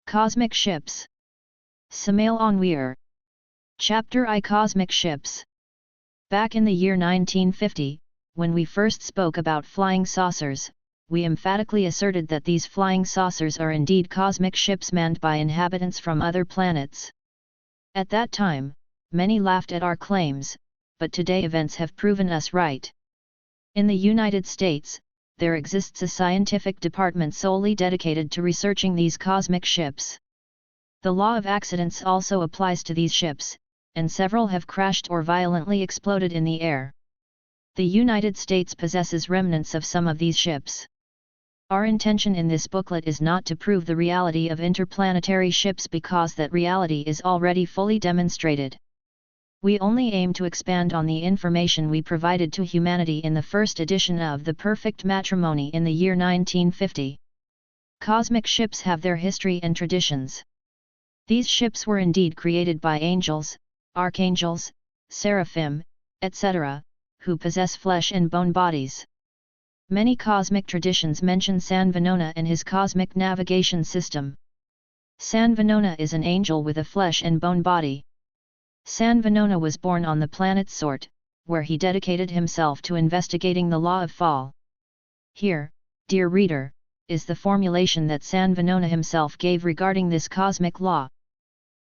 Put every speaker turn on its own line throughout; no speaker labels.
Cosmic Ships. Samael Aun Weor. Chapter I. Cosmic Ships. Back in the year 1950, when we first spoke about flying saucers, we emphatically asserted that these flying saucers are indeed cosmic ships manned by inhabitants from other planets. At that time, many laughed at our claims, but today events have proven us right. In the United States, there exists a scientific department solely dedicated to researching these cosmic ships. The law of accidents also applies to these ships, and several have crashed or violently exploded in the air. The United States possesses remnants of some of these ships. Our intention in this booklet is not to prove the reality of interplanetary ships because that reality is already fully demonstrated. We only aim to expand on the information we provided to humanity in the first edition of The Perfect Matrimony in the year 1950. Cosmic ships have their history and traditions. These ships were indeed created by angels, archangels, seraphim, etc., who possess flesh and bone bodies. Many cosmic traditions mention San Venona and his cosmic navigation system. San Venona is an angel with a flesh and bone body. San Venona was born on the planet Sort, where he dedicated himself to investigating the law of fall. Here, dear reader, is the formulation that San Venona himself gave regarding this cosmic law.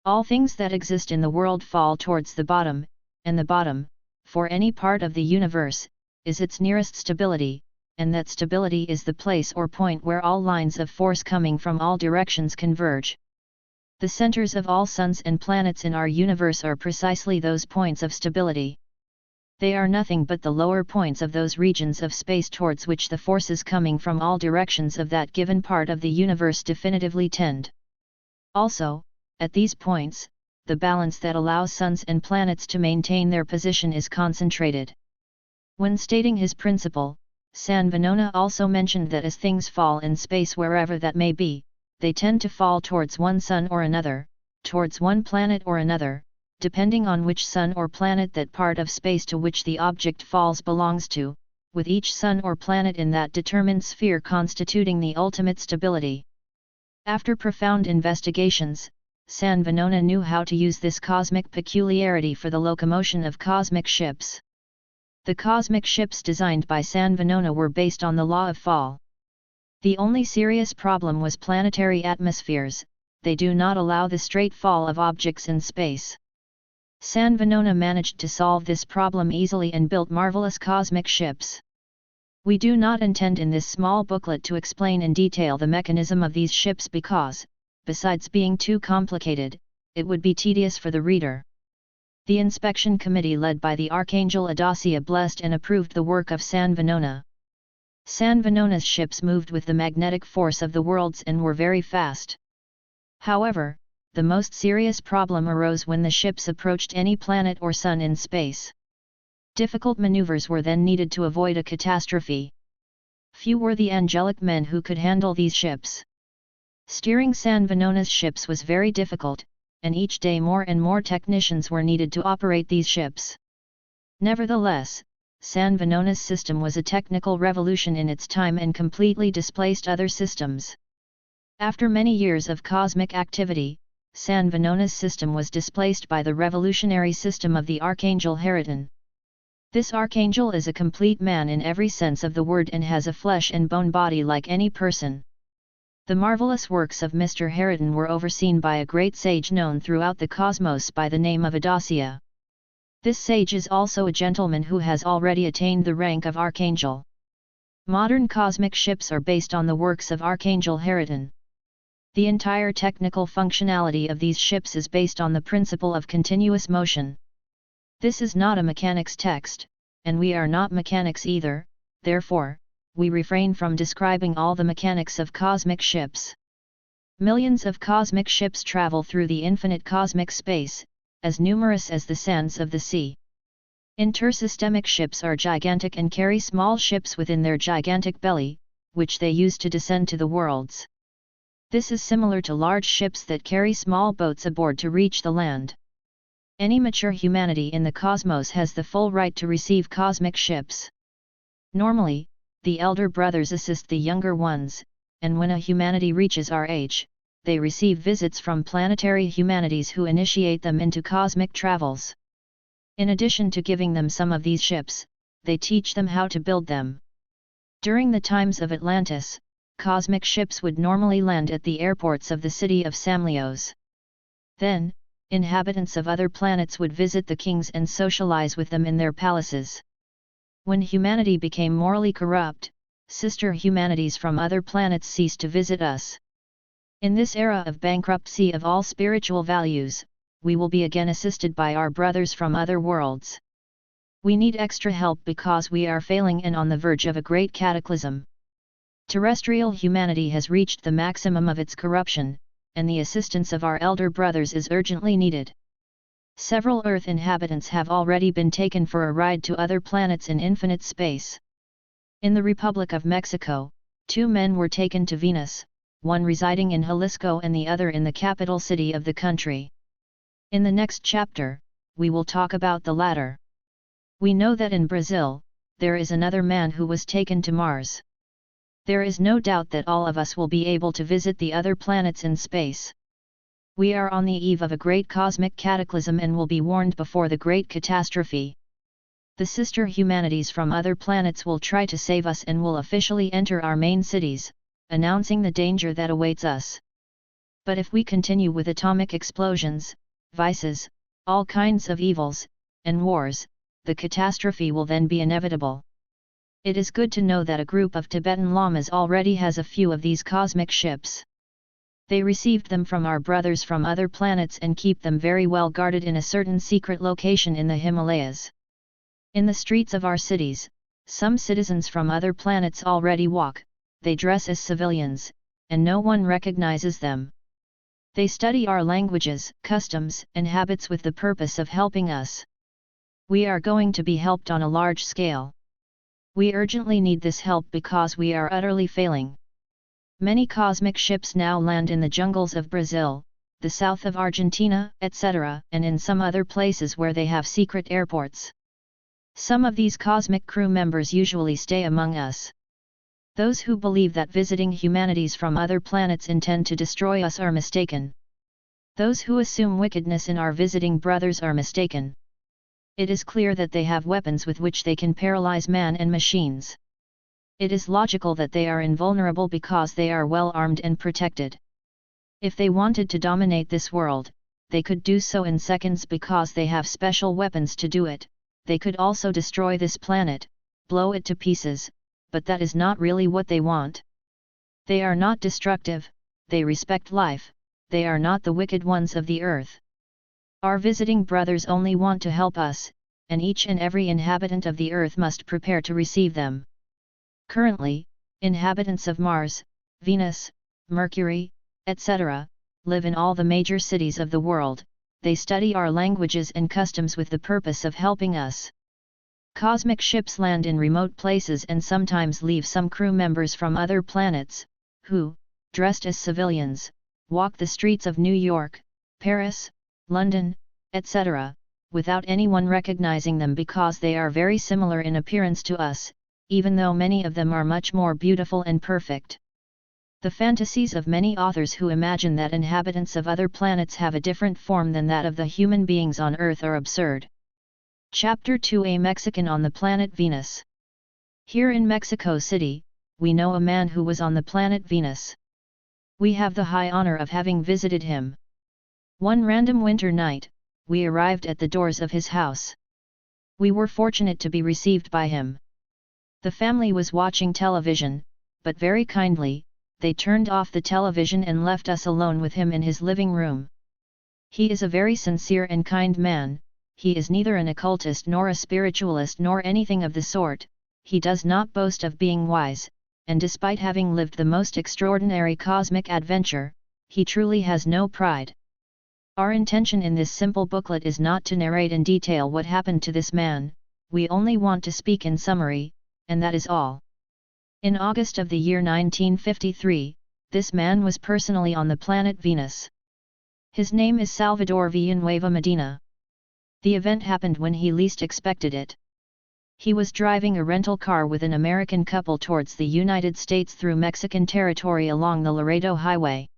All things that exist in the world fall towards the bottom, and the bottom, for any part of the universe, is its nearest stability, and that stability is the place or point where all lines of force coming from all directions converge. The centers of all suns and planets in our universe are precisely those points of stability. They are nothing but the lower points of those regions of space towards which the forces coming from all directions of that given part of the universe definitively tend. Also, at these points, the balance that allows suns and planets to maintain their position is concentrated. When stating his principle, San Venona also mentioned that as things fall in space wherever that may be, they tend to fall towards one sun or another, towards one planet or another, depending on which sun or planet that part of space to which the object falls belongs to, with each sun or planet in that determined sphere constituting the ultimate stability. After profound investigations, San Venona knew how to use this cosmic peculiarity for the locomotion of cosmic ships. The cosmic ships designed by San Venona were based on the law of fall. The only serious problem was planetary atmospheres. They do not allow the straight fall of objects in space. San Venona managed to solve this problem easily and built marvelous cosmic ships. We do not intend in this small booklet to explain in detail the mechanism of these ships because, besides being too complicated, it would be tedious for the reader. The inspection committee led by the Archangel Adasia blessed and approved the work of San Venona. San Venona's ships moved with the magnetic force of the worlds and were very fast. However, the most serious problem arose when the ships approached any planet or sun in space. Difficult maneuvers were then needed to avoid a catastrophe. Few were the angelic men who could handle these ships. Steering San Venona's ships was very difficult, and each day more and more technicians were needed to operate these ships. Nevertheless, San Venona's system was a technical revolution in its time and completely displaced other systems. After many years of cosmic activity, San Venona's system was displaced by the revolutionary system of the Archangel Hariton. This archangel is a complete man in every sense of the word and has a flesh and bone body like any person. The marvelous works of Mr. Hariton were overseen by a great sage known throughout the cosmos by the name of Adasia. This sage is also a gentleman who has already attained the rank of archangel. Modern cosmic ships are based on the works of Archangel Hariton. The entire technical functionality of these ships is based on the principle of continuous motion. This is not a mechanics text, and we are not mechanics either, therefore, we refrain from describing all the mechanics of cosmic ships. Millions of cosmic ships travel through the infinite cosmic space, as numerous as the sands of the sea. Intersystemic ships are gigantic and carry small ships within their gigantic belly, which they use to descend to the worlds. This is similar to large ships that carry small boats aboard to reach the land. Any mature humanity in the cosmos has the full right to receive cosmic ships. Normally, the elder brothers assist the younger ones, and when a humanity reaches our age, they receive visits from planetary humanities who initiate them into cosmic travels. In addition to giving them some of these ships, they teach them how to build them. During the times of Atlantis, cosmic ships would normally land at the airports of the city of Samlios. Then, inhabitants of other planets would visit the kings and socialize with them in their palaces. When humanity became morally corrupt, sister humanities from other planets ceased to visit us. In this era of bankruptcy of all spiritual values, we will be again assisted by our brothers from other worlds. We need extra help because we are failing and on the verge of a great cataclysm. Terrestrial humanity has reached the maximum of its corruption, and the assistance of our elder brothers is urgently needed. Several Earth inhabitants have already been taken for a ride to other planets in infinite space. In the Republic of Mexico, 2 men were taken to Venus, one residing in Jalisco and the other in the capital city of the country. In the next chapter, we will talk about the latter. We know that in Brazil, there is another man who was taken to Mars. There is no doubt that all of us will be able to visit the other planets in space. We are on the eve of a great cosmic cataclysm and will be warned before the great catastrophe. The sister humanities from other planets will try to save us and will officially enter our main cities, announcing the danger that awaits us. But if we continue with atomic explosions, vices, all kinds of evils, and wars, the catastrophe will then be inevitable. It is good to know that a group of Tibetan lamas already has a few of these cosmic ships. They received them from our brothers from other planets and keep them very well guarded in a certain secret location in the Himalayas. In the streets of our cities, some citizens from other planets already walk, they dress as civilians, and no one recognizes them. They study our languages, customs, and habits with the purpose of helping us. We are going to be helped on a large scale. We urgently need this help because we are utterly failing. Many cosmic ships now land in the jungles of Brazil, the south of Argentina, etc., and in some other places where they have secret airports. Some of these cosmic crew members usually stay among us. Those who believe that visiting humanities from other planets intend to destroy us are mistaken. Those who assume wickedness in our visiting brothers are mistaken. It is clear that they have weapons with which they can paralyze man and machines. It is logical that they are invulnerable because they are well armed and protected. If they wanted to dominate this world, they could do so in seconds because they have special weapons to do it. They could also destroy this planet, blow it to pieces, but that is not really what they want. They are not destructive, they respect life, they are not the wicked ones of the earth. Our visiting brothers only want to help us, and each and every inhabitant of the earth must prepare to receive them. Currently, inhabitants of Mars, Venus, Mercury, etc., live in all the major cities of the world. They study our languages and customs with the purpose of helping us. Cosmic ships land in remote places and sometimes leave some crew members from other planets, who, dressed as civilians, walk the streets of New York, Paris, London, etc., without anyone recognizing them because they are very similar in appearance to us, even though many of them are much more beautiful and perfect. The fantasies of many authors who imagine that inhabitants of other planets have a different form than that of the human beings on Earth are absurd. Chapter 2: A Mexican on the planet Venus. Here in Mexico City, we know a man who was on the planet Venus. We have the high honor of having visited him. One random winter night, we arrived at the doors of his house. We were fortunate to be received by him. The family was watching television, but very kindly, they turned off the television and left us alone with him in his living room. He is a very sincere and kind man. He is neither an occultist nor a spiritualist nor anything of the sort. He does not boast of being wise, and despite having lived the most extraordinary cosmic adventure, he truly has no pride. Our intention in this simple booklet is not to narrate in detail what happened to this man, we only want to speak in summary, and that is all. In August of the year 1953, this man was personally on the planet Venus. His name is Salvador Villanueva Medina. The event happened when he least expected it. He was driving a rental car with an American couple towards the United States through Mexican territory along the Laredo Highway.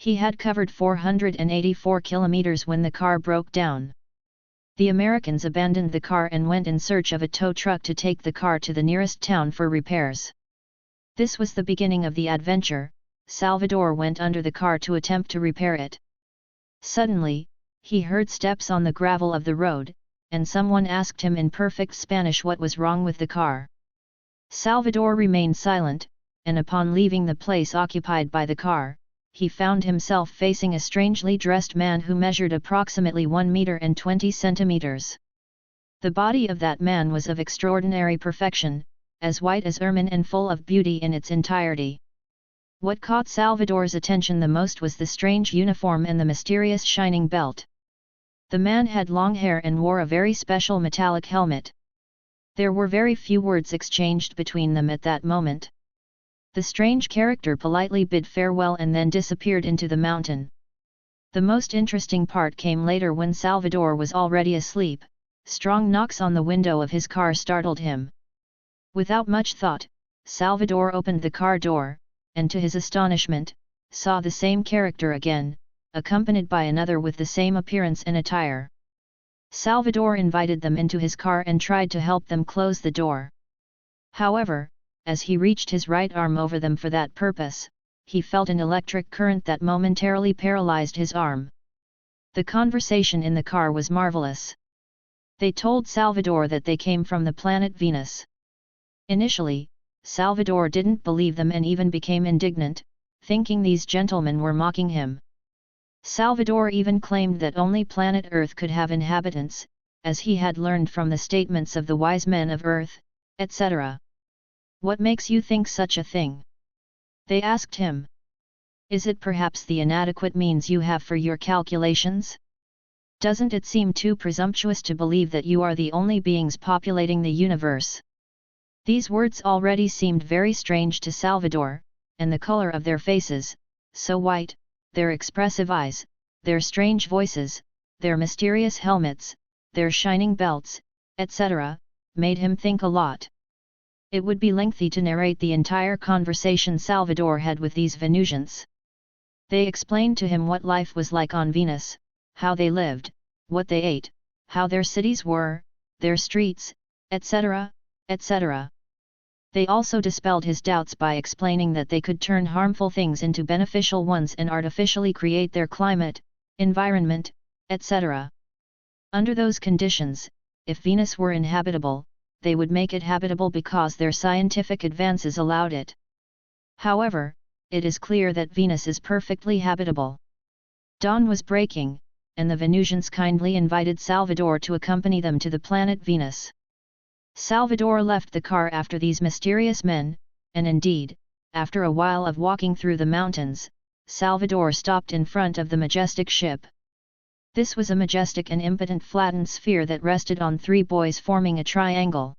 He had covered 484 kilometers when the car broke down. The Americans abandoned the car and went in search of a tow truck to take the car to the nearest town for repairs. This was the beginning of the adventure. Salvador went under the car to attempt to repair it. Suddenly, he heard steps on the gravel of the road, and someone asked him in perfect Spanish what was wrong with the car. Salvador remained silent, and upon leaving the place occupied by the car, he found himself facing a strangely dressed man who measured approximately 1 meter and 20 centimeters. The body of that man was of extraordinary perfection, as white as ermine and full of beauty in its entirety. What caught Salvador's attention the most was the strange uniform and the mysterious shining belt. The man had long hair and wore a very special metallic helmet. There were very few words exchanged between them at that moment. The strange character politely bid farewell and then disappeared into the mountain. The most interesting part came later when Salvador was already asleep. Strong knocks on the window of his car startled him. Without much thought, Salvador opened the car door, and to his astonishment, saw the same character again, accompanied by another with the same appearance and attire. Salvador invited them into his car and tried to help them close the door. However, as he reached his right arm over them for that purpose, he felt an electric current that momentarily paralyzed his arm. The conversation in the car was marvelous. They told Salvador that they came from the planet Venus. Initially, Salvador didn't believe them and even became indignant, thinking these gentlemen were mocking him. Salvador even claimed that only planet Earth could have inhabitants, as he had learned from the statements of the wise men of Earth, etc. "What makes you think such a thing?" they asked him. "Is it perhaps the inadequate means you have for your calculations? Doesn't it seem too presumptuous to believe that you are the only beings populating the universe?" These words already seemed very strange to Salvador, and the color of their faces, so white, their expressive eyes, their strange voices, their mysterious helmets, their shining belts, etc., made him think a lot. It would be lengthy to narrate the entire conversation Salvador had with these Venusians. They explained to him what life was like on Venus, how they lived, what they ate, how their cities were, their streets, etc., etc. They also dispelled his doubts by explaining that they could turn harmful things into beneficial ones and artificially create their climate, environment, etc. Under those conditions, if Venus were inhabitable, they would make it habitable because their scientific advances allowed it. However, it is clear that Venus is perfectly habitable. Dawn was breaking, and the Venusians kindly invited Salvador to accompany them to the planet Venus. Salvador left the car after these mysterious men, and indeed, after a while of walking through the mountains, Salvador stopped in front of the majestic ship. This was a majestic and impotent flattened sphere that rested on 3 buoys forming a triangle.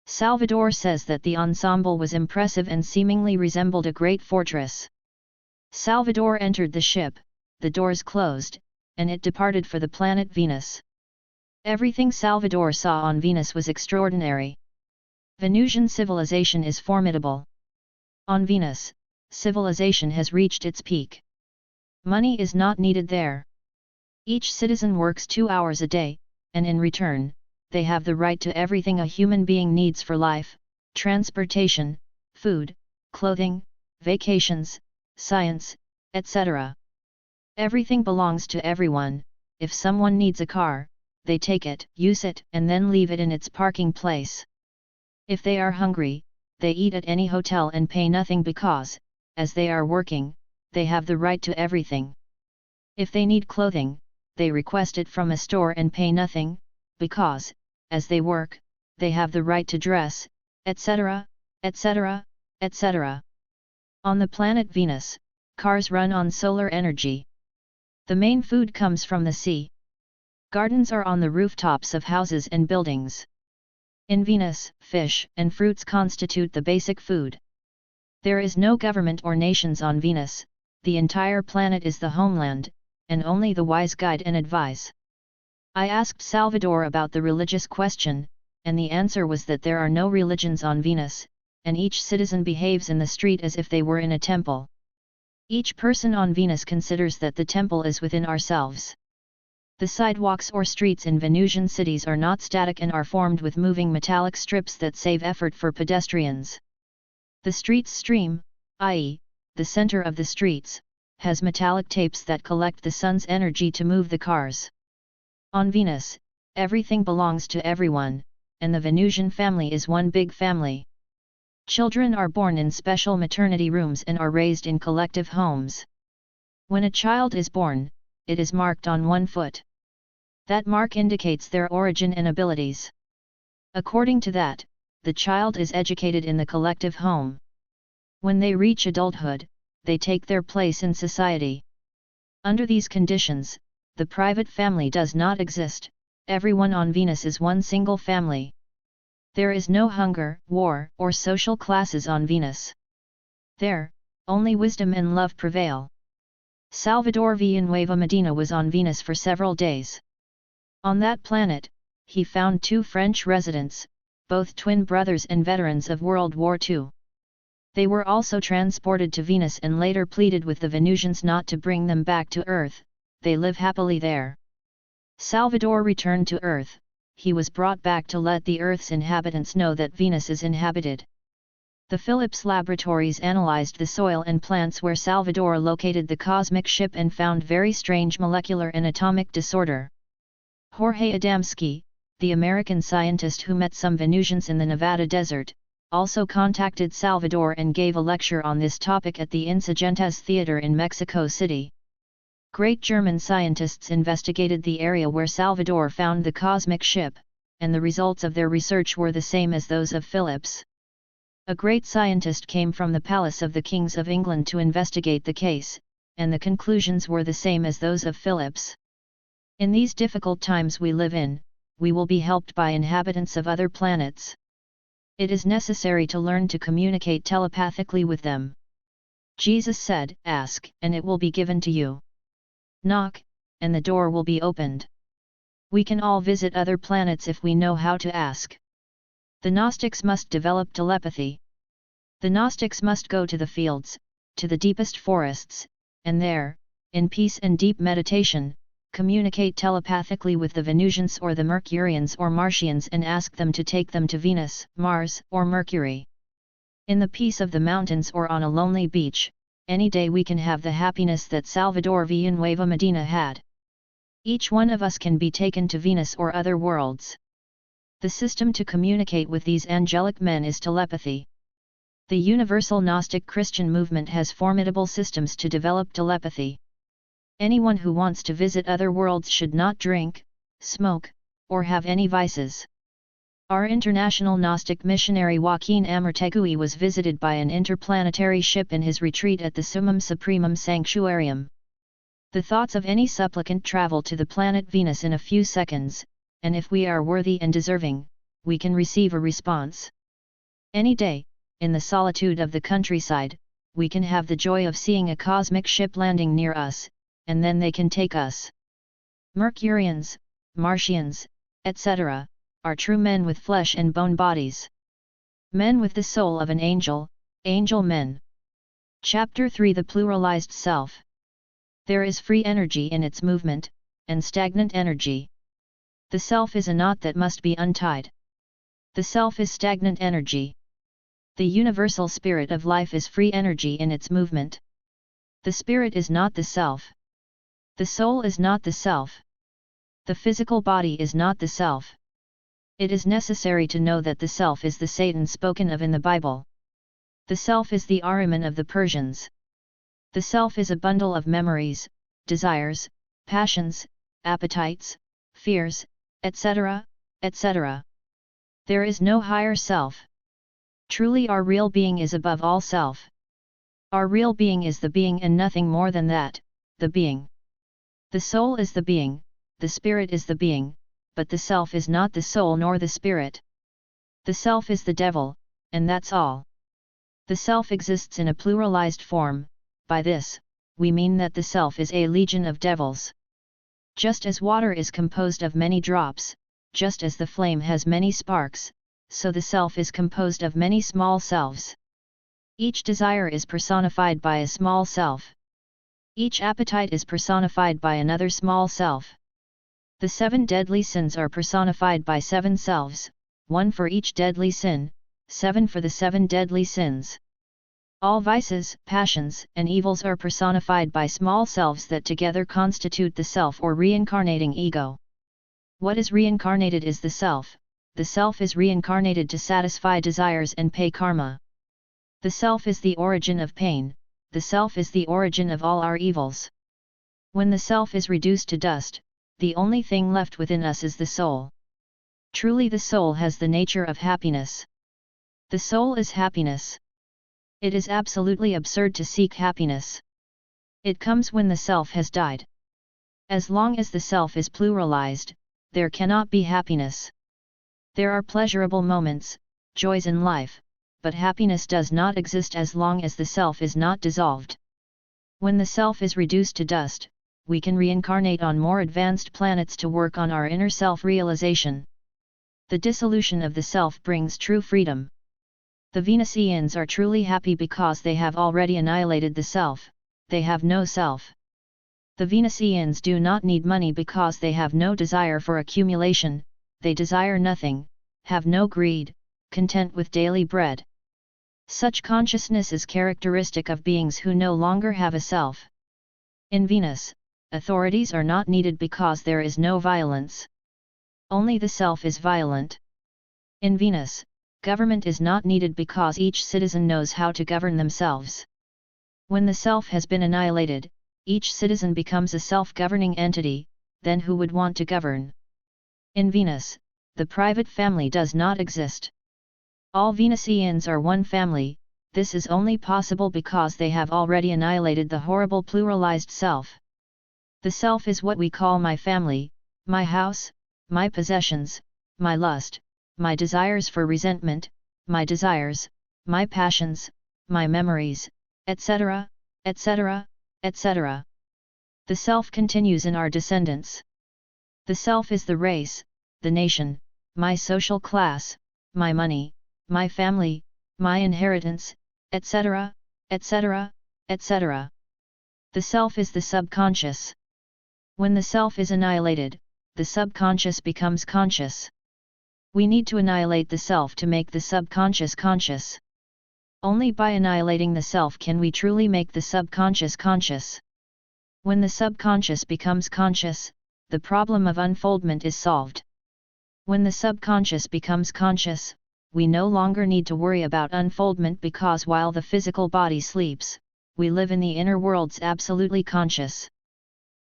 Salvador says that the ensemble was impressive and seemingly resembled a great fortress. Salvador entered the ship, the doors closed, and it departed for the planet Venus. Everything Salvador saw on Venus was extraordinary. Venusian civilization is formidable. On Venus, civilization has reached its peak. Money is not needed there. Each citizen works 2 hours a day, and in return, they have the right to everything a human being needs for life: transportation, food, clothing, vacations, science, etc. Everything belongs to everyone. If someone needs a car, they take it, use it, and then leave it in its parking place. If they are hungry, they eat at any hotel and pay nothing because, as they are working, they have the right to everything. If they need clothing, they request it from a store and pay nothing, because, as they work, they have the right to dress, etc., etc., etc. On the planet Venus, cars run on solar energy. The main food comes from the sea. Gardens are on the rooftops of houses and buildings. In Venus, fish and fruits constitute the basic food. There is no government or nations on Venus, the entire planet is the homeland, and only the wise guide and advise. I asked Salvador about the religious question, and the answer was that there are no religions on Venus, and each citizen behaves in the street as if they were in a temple. Each person on Venus considers that the temple is within ourselves. The sidewalks or streets in Venusian cities are not static and are formed with moving metallic strips that save effort for pedestrians. The street's stream, i.e., the center of the streets, has metallic tapes that collect the sun's energy to move the cars. On Venus, everything belongs to everyone, and the Venusian family is one big family. Children are born in special maternity rooms and are raised in collective homes. When a child is born, it is marked on one foot. That mark indicates their origin and abilities. According to that, the child is educated in the collective home. When they reach adulthood, they take their place in society. Under these conditions, the private family does not exist. Everyone on Venus is one single family. There is no hunger, war, or social classes on Venus. There, only wisdom and love prevail. Salvador Villanueva Medina was on Venus for several days. On that planet, he found two French residents, both twin brothers and veterans of World War II. They were also transported to Venus and later pleaded with the Venusians not to bring them back to Earth. They live happily there. Salvador returned to Earth. He was brought back to let the Earth's inhabitants know that Venus is inhabited. The Phillips laboratories analyzed the soil and plants where Salvador located the cosmic ship and found very strange molecular and atomic disorder. Jorge Adamski, the American scientist who met some Venusians in the Nevada desert, also contacted Salvador and gave a lecture on this topic at the Insurgentes Theater in Mexico City. Great German scientists investigated the area where Salvador found the cosmic ship, and the results of their research were the same as those of Phillips. A great scientist came from the palace of the kings of England to investigate the case, and the conclusions were the same as those of Phillips. In these difficult times we live in, we will be helped by inhabitants of other planets. It is necessary to learn to communicate telepathically with them. Jesus said, "Ask, and it will be given to you. Knock, and the door will be opened." We can all visit other planets if we know how to ask. The Gnostics must develop telepathy. The Gnostics must go to the fields, to the deepest forests, and there, in peace and deep meditation, communicate telepathically with the Venusians or the Mercurians or Martians and ask them to take them to Venus, Mars, or Mercury. In the peace of the mountains or on a lonely beach, any day we can have the happiness that Salvador Villanueva Medina had. Each one of us can be taken to Venus or other worlds. The system to communicate with these angelic men is telepathy. The Universal Gnostic Christian movement has formidable systems to develop telepathy. Anyone who wants to visit other worlds should not drink, smoke, or have any vices. Our international Gnostic missionary Joaquin Amartegui was visited by an interplanetary ship in his retreat at the Summum Supremum Sanctuarium. The thoughts of any supplicant travel to the planet Venus in a few seconds, and if we are worthy and deserving, we can receive a response. Any day, in the solitude of the countryside, we can have the joy of seeing a cosmic ship landing near us, and then they can take us. Mercurians, Martians, etc., are true men with flesh and bone bodies. Men with the soul of an angel, angel men. Chapter 3: The Pluralized Self. There is free energy in its movement, and stagnant energy. The self is a knot that must be untied. The self is stagnant energy. The universal spirit of life is free energy in its movement. The spirit is not the self. The soul is not the self. The physical body is not the self. It is necessary to know that the self is the Satan spoken of in the Bible. The self is the Ahriman of the Persians. The self is a bundle of memories, desires, passions, appetites, fears, etc., etc. There is no higher self. Truly our real being is above all self. Our real being is the being and nothing more than that, the being. The soul is the being, the spirit is the being, but the self is not the soul nor the spirit. The self is the devil, and that's all. The self exists in a pluralized form. By this, we mean that the self is a legion of devils. Just as water is composed of many drops, just as the flame has many sparks, so the self is composed of many small selves. Each desire is personified by a small self. Each appetite is personified by another small self. The 7 deadly sins are personified by 7 selves, 1 for each deadly sin, 7 for the 7 deadly sins. All vices, passions, and evils are personified by small selves that together constitute the self or reincarnating ego. What is reincarnated is the self. The self is reincarnated to satisfy desires and pay karma. The self is the origin of pain, the self is the origin of all our evils. When the self is reduced to dust, the only thing left within us is the soul. Truly the soul has the nature of happiness. The soul is happiness. It is absolutely absurd to seek happiness. It comes when the self has died. As long as the self is pluralized, there cannot be happiness. There are pleasurable moments, joys in life, but happiness does not exist as long as the self is not dissolved. When the self is reduced to dust, we can reincarnate on more advanced planets to work on our inner self-realization. The dissolution of the self brings true freedom. The Venusians are truly happy because they have already annihilated the self, they have no self. The Venusians do not need money because they have no desire for accumulation, they desire nothing, have no greed, content with daily bread. Such consciousness is characteristic of beings who no longer have a self. In Venus, authorities are not needed because there is no violence. Only the self is violent. In Venus, government is not needed because each citizen knows how to govern themselves. When the self has been annihilated, each citizen becomes a self-governing entity, then who would want to govern? In Venus, the private family does not exist. All Venusians are one family. This is only possible because they have already annihilated the horrible pluralized self. The self is what we call my family, my house, my possessions, my lust, my desires for resentment, my desires, my passions, my memories, etc., etc., etc. The self continues in our descendants. The self is the race, the nation, my social class, my money, my family, my inheritance, etc., etc., etc. The self is the subconscious. When the self is annihilated, the subconscious becomes conscious. We need to annihilate the self to make the subconscious conscious. Only by annihilating the self can we truly make the subconscious conscious. When the subconscious becomes conscious, the problem of unfoldment is solved. When the subconscious becomes conscious, we no longer need to worry about unfoldment because while the physical body sleeps, we live in the inner worlds absolutely conscious.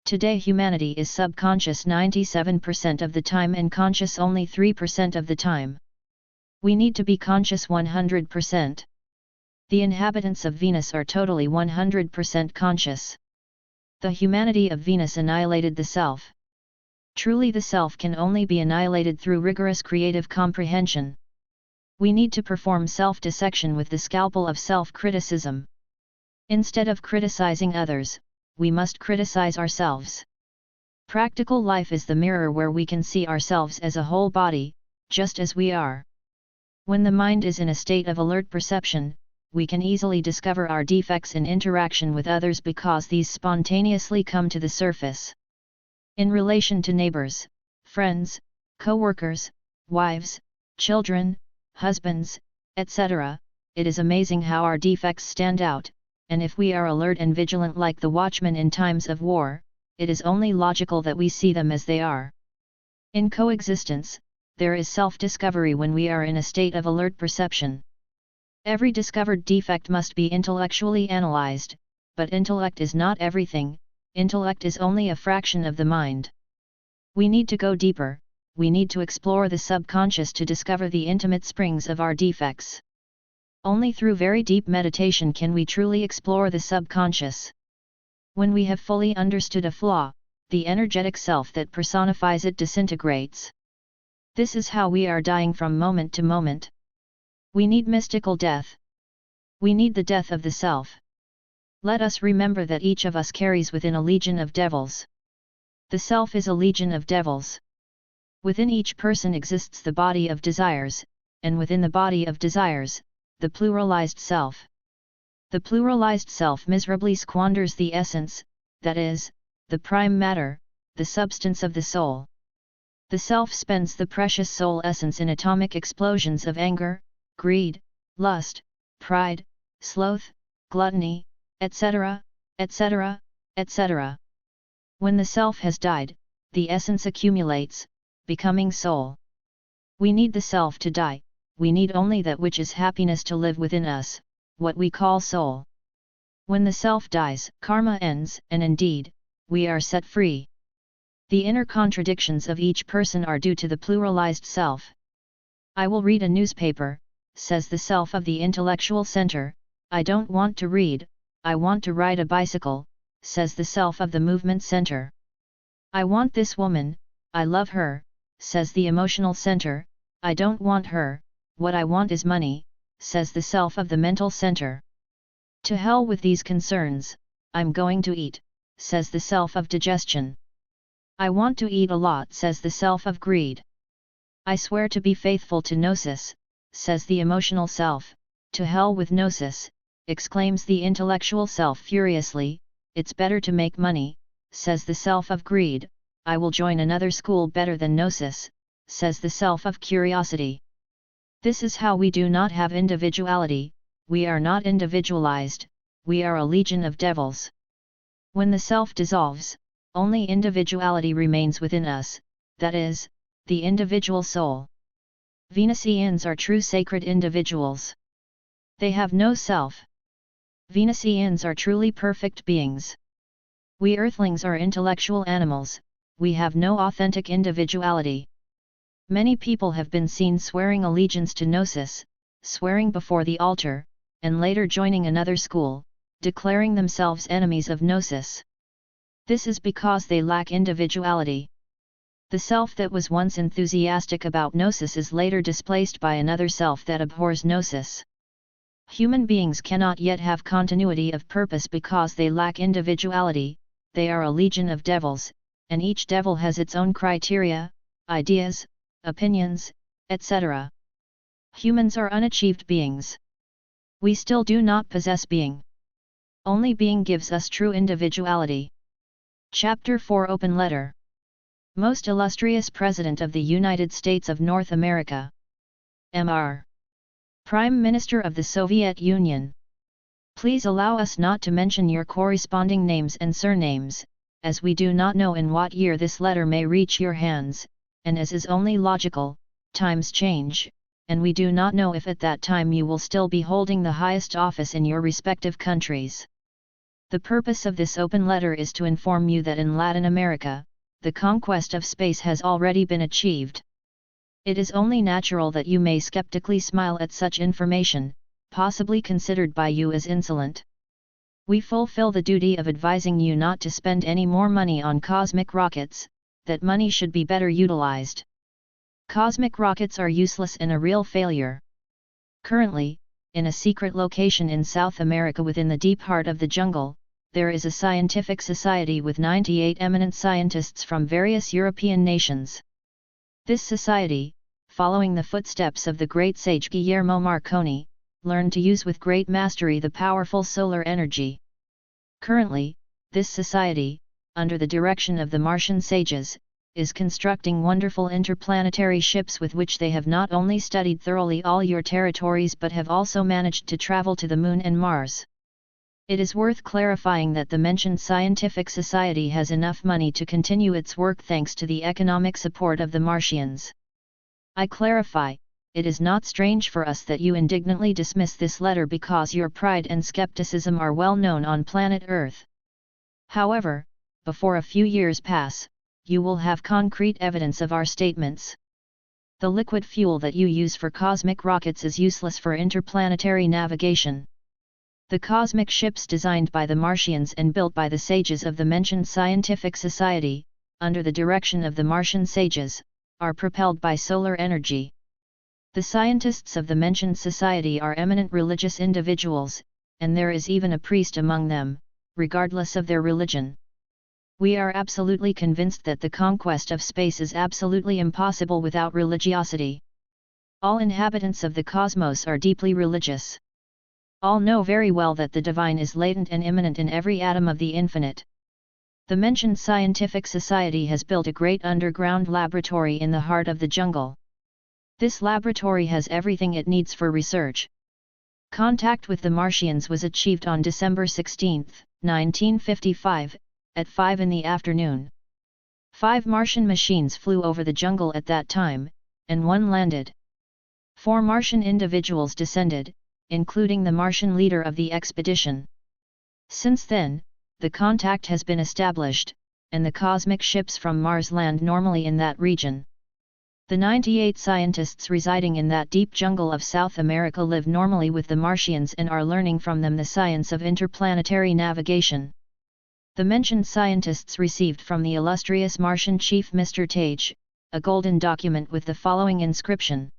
Today humanity is subconscious 97% of the time and conscious only 3% of the time. We need to be conscious 100%. The inhabitants of Venus are totally 100% conscious. The humanity of Venus annihilated the self. Truly the self can only be annihilated through rigorous creative comprehension. We need to perform self-dissection with the scalpel of self-criticism. Instead of criticizing others, we must criticize ourselves. Practical life is the mirror where we can see ourselves as a whole body, just as we are. When the mind is in a state of alert perception, we can easily discover our defects in interaction with others because these spontaneously come to the surface. In relation to neighbors, friends, co-workers, wives, children, husbands, etc., it is amazing how our defects stand out, and if we are alert and vigilant like the watchman in times of war, it is only logical that we see them as they are. In coexistence, there is self-discovery when we are in a state of alert perception. Every discovered defect must be intellectually analyzed, but intellect is not everything, intellect is only a fraction of the mind. We need to go deeper, we need to explore the subconscious to discover the intimate springs of our defects. Only through very deep meditation can we truly explore the subconscious. When we have fully understood a flaw, the energetic self that personifies it disintegrates. This is how we are dying from moment to moment. We need mystical death. We need the death of the self. Let us remember that each of us carries within a legion of devils. The self is a legion of devils. Within each person exists the body of desires, and within the body of desires, the pluralized self. The pluralized self miserably squanders the essence, that is, the prime matter, the substance of the soul. The self spends the precious soul essence in atomic explosions of anger, greed, lust, pride, sloth, gluttony, etc., etc., etc. When the self has died, the essence accumulates, becoming soul. We need the self to die, we need only that which is happiness to live within us, what we call soul. When the self dies, karma ends, and indeed, we are set free. The inner contradictions of each person are due to the pluralized self. I will read a newspaper, says the self of the intellectual center. I don't want to read, I want to ride a bicycle, says the self of the movement center. I want this woman, I love her, says the emotional center. I don't want her, what I want is money, says the self of the mental center. To hell with these concerns, I'm going to eat, says the self of digestion. I want to eat a lot, says the self of greed. I swear to be faithful to gnosis, says the emotional self. To hell with gnosis, exclaims the intellectual self furiously. It's better to make money, says the self of greed. I will join another school better than gnosis, says the self of curiosity. This is how we do not have individuality, we are not individualized, we are a legion of devils. When the self dissolves, only individuality remains within us, that is, the individual soul. Venusians are true sacred individuals. They have no self. Venusians are truly perfect beings. We earthlings are intellectual animals, we have no authentic individuality. Many people have been seen swearing allegiance to gnosis, swearing before the altar, and later joining another school, declaring themselves enemies of gnosis. This is because they lack individuality. The self that was once enthusiastic about gnosis is later displaced by another self that abhors gnosis. Human beings cannot yet have continuity of purpose because they lack individuality, they are a legion of devils, and each devil has its own criteria, ideas, opinions, etc. Humans are unachieved beings. We still do not possess being. Only being gives us true individuality. Chapter 4 Open Letter. Most illustrious President of the United States of North America. Mr. Prime Minister of the Soviet Union. Please allow us not to mention your corresponding names and surnames, as we do not know in what year this letter may reach your hands, and as is only logical, times change, and we do not know if at that time you will still be holding the highest office in your respective countries. The purpose of this open letter is to inform you that in Latin America, the conquest of space has already been achieved. It is only natural that you may skeptically smile at such information, possibly considered by you as insolent. We fulfill the duty of advising you not to spend any more money on cosmic rockets, that money should be better utilized. Cosmic rockets are useless and a real failure. Currently, in a secret location in South America within the deep heart of the jungle, there is a scientific society with 98 eminent scientists from various European nations. This society, following the footsteps of the great sage Guillermo Marconi, learned to use with great mastery the powerful solar energy. Currently, this society, under the direction of the Martian sages, is constructing wonderful interplanetary ships with which they have not only studied thoroughly all your territories but have also managed to travel to the Moon and Mars. It is worth clarifying that the mentioned scientific society has enough money to continue its work thanks to the economic support of the Martians. I clarify, it is not strange for us that you indignantly dismiss this letter because your pride and skepticism are well known on planet Earth. However, before a few years pass, you will have concrete evidence of our statements. The liquid fuel that you use for cosmic rockets is useless for interplanetary navigation. The cosmic ships designed by the Martians and built by the sages of the mentioned scientific society, under the direction of the Martian sages, are propelled by solar energy. The scientists of the mentioned society are eminent religious individuals, and there is even a priest among them, regardless of their religion. We are absolutely convinced that the conquest of space is absolutely impossible without religiosity. All inhabitants of the cosmos are deeply religious. All know very well that the divine is latent and immanent in every atom of the infinite. The mentioned scientific society has built a great underground laboratory in the heart of the jungle. This laboratory has everything it needs for research. Contact with the Martians was achieved on December 16, 1955, at 5 in the afternoon. 5 Martian machines flew over the jungle at that time, and 1 landed. 4 Martian individuals descended, including the Martian leader of the expedition. Since then, the contact has been established, and the cosmic ships from Mars land normally in that region. The 98 scientists residing in that deep jungle of South America live normally with the Martians and are learning from them the science of interplanetary navigation. The mentioned scientists received from the illustrious Martian chief Mr. Tage, a golden document with the following inscription.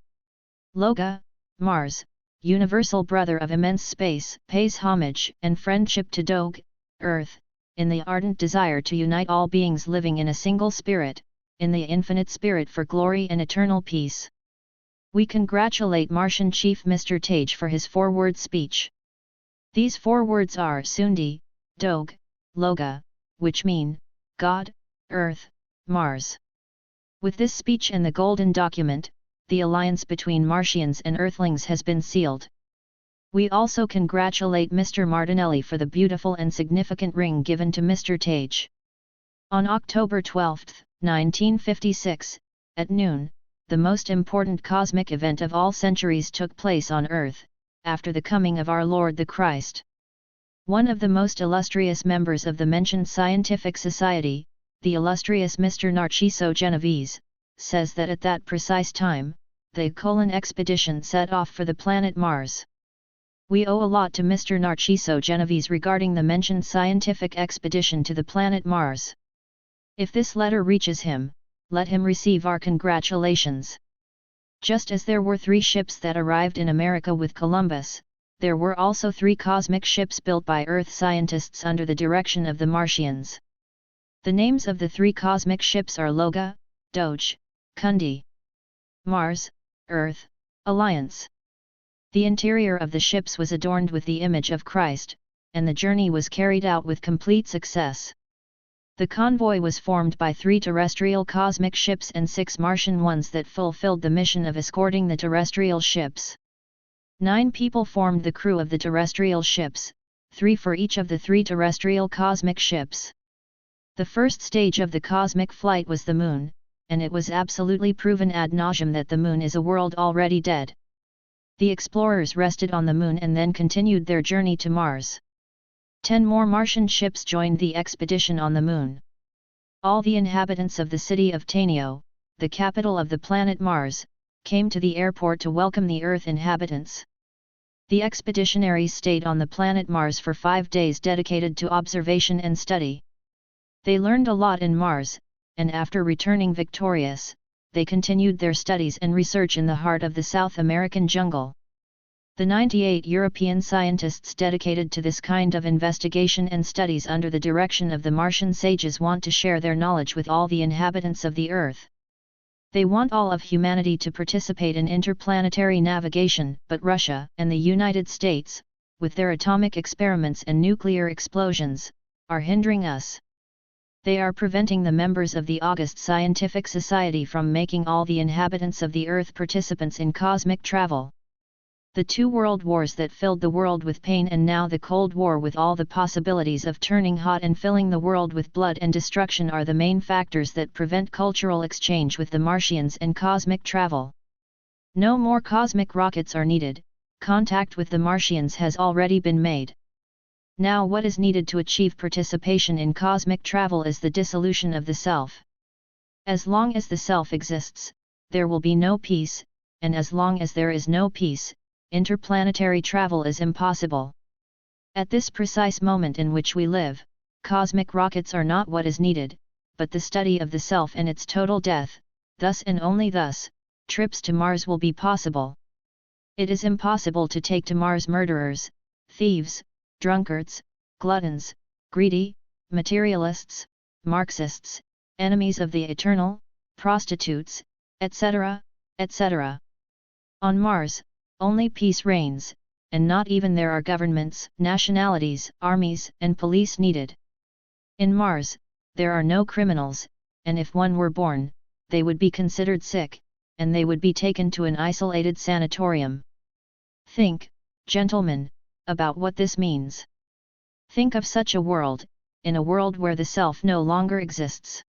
Loga, Mars, universal brother of immense space, pays homage and friendship to Dog, Earth, in the ardent desire to unite all beings living in a single spirit, in the infinite spirit for glory and eternal peace. We congratulate Martian Chief Mr. Tage for his 4-word speech. These 4 words are Sundi, Dog, Loga, which mean, God, Earth, Mars. With this speech and the golden document, the alliance between Martians and Earthlings has been sealed. We also congratulate Mr. Martinelli for the beautiful and significant ring given to Mr. Tage. On October 12, 1956, at noon, the most important cosmic event of all centuries took place on Earth, after the coming of our Lord the Christ. One of the most illustrious members of the mentioned scientific society, the illustrious Mr. Narciso Genovese, says that at that precise time, the expedition set off for the planet Mars. We owe a lot to Mr. Narciso Genovese regarding the mentioned scientific expedition to the planet Mars. If this letter reaches him, let him receive our congratulations. Just as there were 3 ships that arrived in America with Columbus, there were also 3 cosmic ships built by Earth scientists under the direction of the Martians. The names of the 3 cosmic ships are Loga, Doge, Kundi. Mars, Earth, Alliance. The interior of the ships was adorned with the image of Christ, and the journey was carried out with complete success. The convoy was formed by 3 terrestrial cosmic ships and 6 Martian ones that fulfilled the mission of escorting the terrestrial ships. 9 people formed the crew of the terrestrial ships, 3 for each of the 3 terrestrial cosmic ships. The first stage of the cosmic flight was the Moon, and it was absolutely proven ad nauseam that the Moon is a world already dead. The explorers rested on the Moon and then continued their journey to Mars. 10 more Martian ships joined the expedition on the Moon. All the inhabitants of the city of Tainio, the capital of the planet Mars, came to the airport to welcome the Earth inhabitants. The expeditionaries stayed on the planet Mars for 5 days dedicated to observation and study. They learned a lot in Mars, and after returning victorious, they continued their studies and research in the heart of the South American jungle. The 98 European scientists dedicated to this kind of investigation and studies under the direction of the Martian sages want to share their knowledge with all the inhabitants of the Earth. They want all of humanity to participate in interplanetary navigation, but Russia and the United States, with their atomic experiments and nuclear explosions, are hindering us. They are preventing the members of the August Scientific Society from making all the inhabitants of the Earth participants in cosmic travel. The 2 world wars that filled the world with pain and now the Cold War with all the possibilities of turning hot and filling the world with blood and destruction are the main factors that prevent cultural exchange with the Martians and cosmic travel. No more cosmic rockets are needed, contact with the Martians has already been made. Now what is needed to achieve participation in cosmic travel is the dissolution of the self. As long as the self exists, there will be no peace, and as long as there is no peace, interplanetary travel is impossible. At this precise moment in which we live, cosmic rockets are not what is needed, but the study of the self and its total death. Thus and only thus, trips to Mars will be possible. It is impossible to take to Mars murderers, thieves, drunkards, gluttons, greedy, materialists, Marxists, enemies of the eternal, prostitutes, etc., etc. On Mars, only peace reigns, and not even there are governments, nationalities, armies, and police needed. In Mars, there are no criminals, and if one were born, they would be considered sick, and they would be taken to an isolated sanatorium. Think, gentlemen, about what this means. Think of such a world, in a world where the self no longer exists.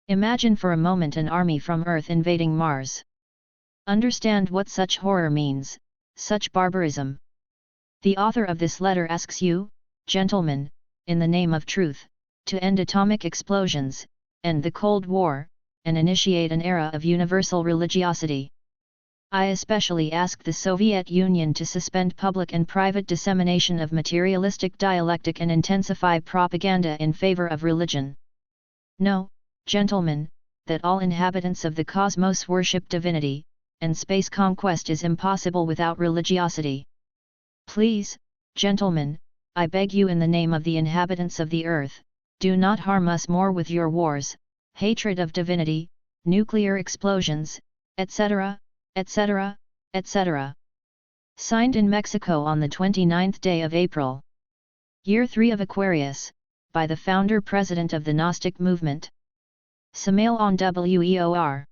Imagine for a moment an army from Earth invading Mars. Understand what such horror means, such barbarism. The author of this letter asks you, gentlemen, in the name of truth, to end atomic explosions, end the Cold War, and initiate an era of universal religiosity. I especially ask the Soviet Union to suspend public and private dissemination of materialistic dialectic and intensify propaganda in favor of religion. Know, gentlemen, that all inhabitants of the cosmos worship divinity, and space conquest is impossible without religiosity. Please, gentlemen, I beg you in the name of the inhabitants of the earth, do not harm us more with your wars, hatred of divinity, nuclear explosions, etc., etc., etc. Signed in Mexico on the 29th day of April. Year 3 of Aquarius, by the founder-president of the Gnostic movement, Samael Aun Weor.